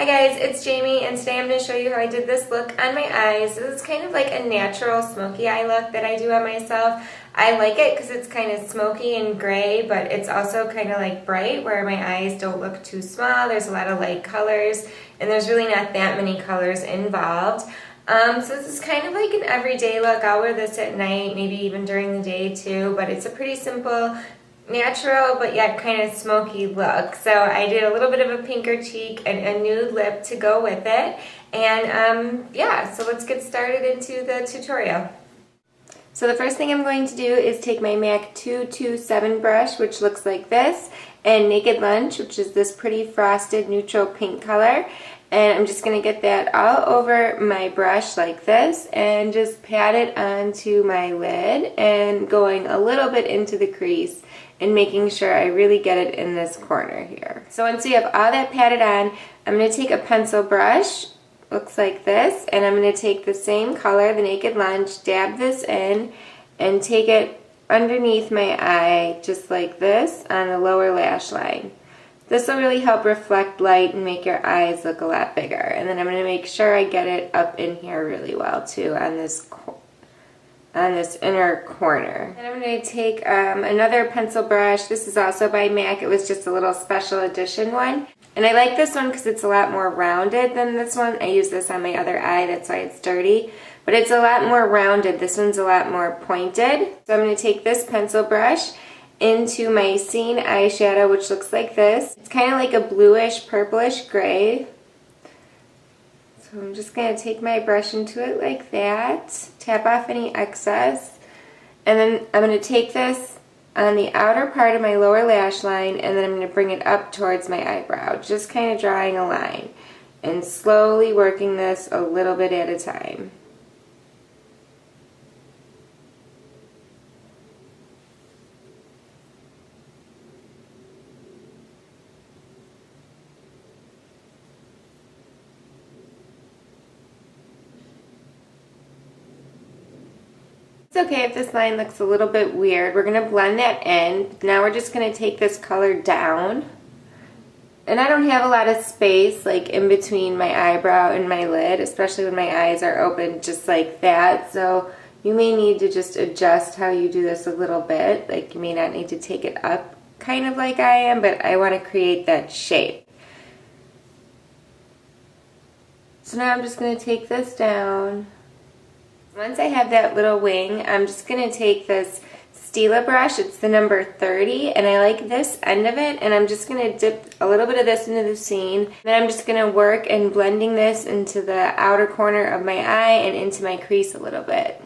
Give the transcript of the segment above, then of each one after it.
Hi guys, it's Jamie, and today I'm going to show you how I did this look on my eyes. This is kind of like a natural smoky eye look that I do on myself. I like it because it's kind of smoky and gray, but it's also kind of like bright where my eyes don't look too small. There's a lot of light colors, and there's really not that many colors involved. So this is kind of like an everyday look. I'll wear this at night, maybe even during the day too, but it's a pretty simple, natural but yet kind of smoky look. So I did a little bit of a pinker cheek and a nude lip to go with it, and yeah, so let's get started into the tutorial. So the first thing I'm going to do is take my MAC 227 brush, which looks like this, and Naked Lunch, which is this pretty frosted neutral pink color, and I'm just going to get that all over my brush like this and just pat it onto my lid and going a little bit into the crease and making sure I really get it in this corner here. So once you have all that patted on, I'm going to take a pencil brush, looks like this, and I'm going to take the same color, the Naked Lunch, dab this in and take it underneath my eye just like this on the lower lash line. This will really help reflect light and make your eyes look a lot bigger. And then I'm going to make sure I get it up in here really well too on this inner corner. And I'm going to take another pencil brush. This is also by MAC. It was just a little special edition one. And I like this one because it's a lot more rounded than this one. I use this on my other eye, that's why it's dirty. But it's a lot more rounded. This one's a lot more pointed. So I'm going to take this pencil brush into my Scene eyeshadow, which looks like this. It's kind of like a bluish, purplish gray. So I'm just going to take my brush into it like that, tap off any excess, and then I'm going to take this on the outer part of my lower lash line, and then I'm going to bring it up towards my eyebrow, just kind of drawing a line and slowly working this a little bit at a time. It's okay if this line looks a little bit weird. We're going to blend that in. Now we're just going to take this color down. And I don't have a lot of space like in between my eyebrow and my lid, especially when my eyes are open just like that. So you may need to just adjust how you do this a little bit. Like you may not need to take it up kind of like I am, but I want to create that shape. So now I'm just going to take this down. Once I have that little wing, I'm just going to take this Stila brush, it's the number 30, and I like this end of it, and I'm just going to dip a little bit of this into the scene. Then I'm just going to work and blending this into the outer corner of my eye and into my crease a little bit.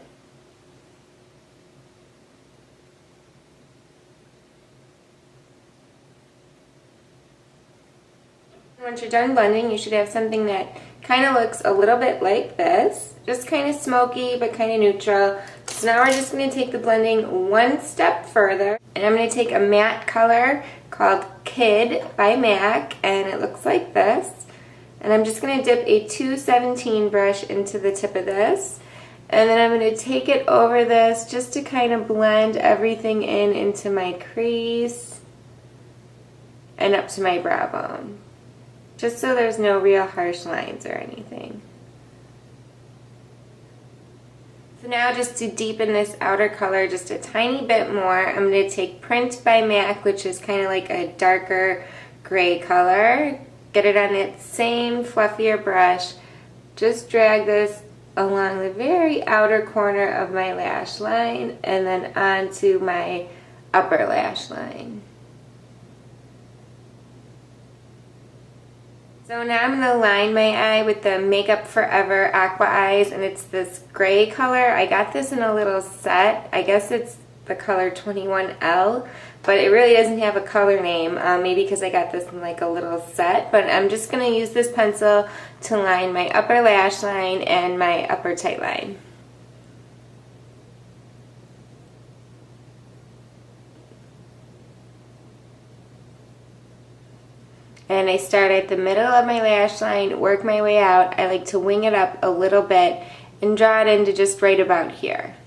Once you're done blending, you should have something that kind of looks a little bit like this. Just kind of smoky, but kind of neutral. So now we're just going to take the blending one step further. And I'm going to take a matte color called Kid by MAC, and it looks like this. And I'm just going to dip a 217 brush into the tip of this. And then I'm going to take it over this just to kind of blend everything in into my crease and up to my brow bone. Just so there's no real harsh lines or anything. So now just to deepen this outer color just a tiny bit more, I'm going to take Print by MAC, which is kind of like a darker gray color. Get it on that same fluffier brush. Just drag this along the very outer corner of my lash line and then onto my upper lash line. So now I'm going to line my eye with the Makeup Forever Aqua Eyes, and it's this gray color. I got this in a little set. I guess it's the color 21L, but it really doesn't have a color name, maybe because I got this in like a little set. But I'm just going to use this pencil to line my upper lash line and my upper tight line. And I start at the middle of my lash line, work my way out. I like to wing it up a little bit and draw it into just right about here.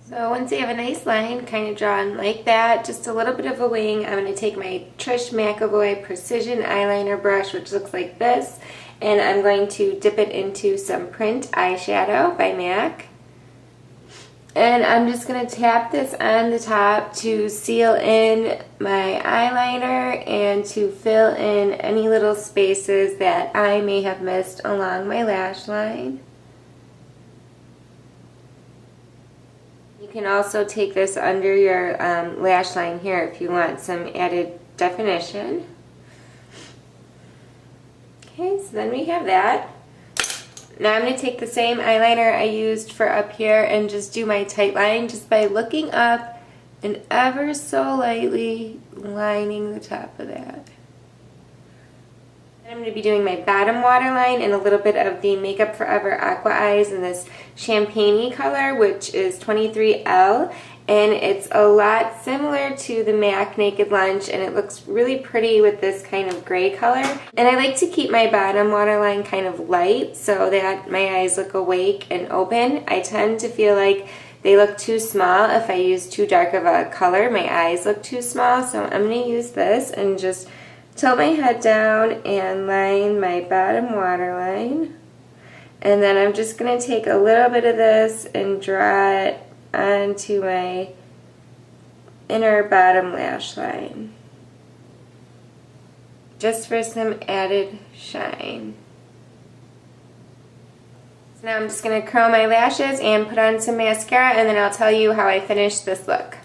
So So once you have a nice line kind of drawn like that, just a little bit of a wing, I'm going to take my Trish McAvoy Precision Eyeliner brush, which looks like this, and I'm going to dip it into some Print Eyeshadow by MAC. And I'm just going to tap this on the top to seal in my eyeliner and to fill in any little spaces that I may have missed along my lash line. You can also take this under your lash line here if you want some added definition. Okay, so then we have that. Now I'm going to take the same eyeliner I used for up here and just do my tight line just by looking up and ever so lightly lining the top of that. And I'm going to be doing my bottom waterline and a little bit of the Makeup Forever Aqua Eyes in this champagne-y color, which is 23L. And it's a lot similar to the MAC Naked Lunch, and it looks really pretty with this kind of gray color. And I like to keep my bottom waterline kind of light so that my eyes look awake and open. I tend to feel like they look too small if I use too dark of a color. My eyes look too small, so I'm going to use this and just tilt my head down and line my bottom waterline. And then I'm just going to take a little bit of this and draw it onto my inner bottom lash line, just for some added shine. So now I'm just going to curl my lashes and put on some mascara, and then I'll tell you how I finished this look.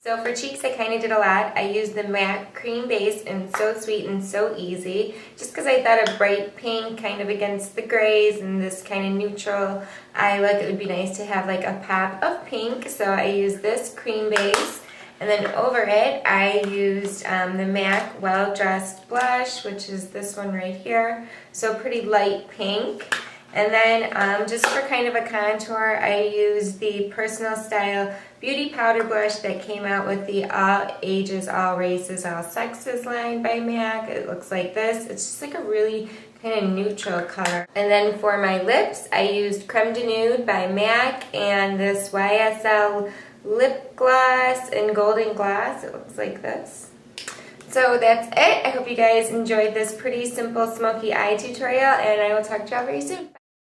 So for cheeks, I kind of did a lot. I used the MAC Cream Base and So Sweet and So Easy, just because I thought a bright pink kind of against the grays and this kind of neutral eye look, it would be nice to have like a pop of pink. So I used this cream base, and then over it I used the MAC Well Dressed Blush, which is this one right here. So pretty light pink. And then just for kind of a contour, I used the Personal Style Beauty Powder Blush that came out with the All Ages, All Races, All Sexes line by MAC. It looks like this. It's just like a really kind of neutral color. And then for my lips, I used Creme de Nude by MAC and this YSL Lip Gloss in Golden Gloss. It looks like this. So that's it. I hope you guys enjoyed this pretty simple smoky eye tutorial, and I will talk to y'all very soon.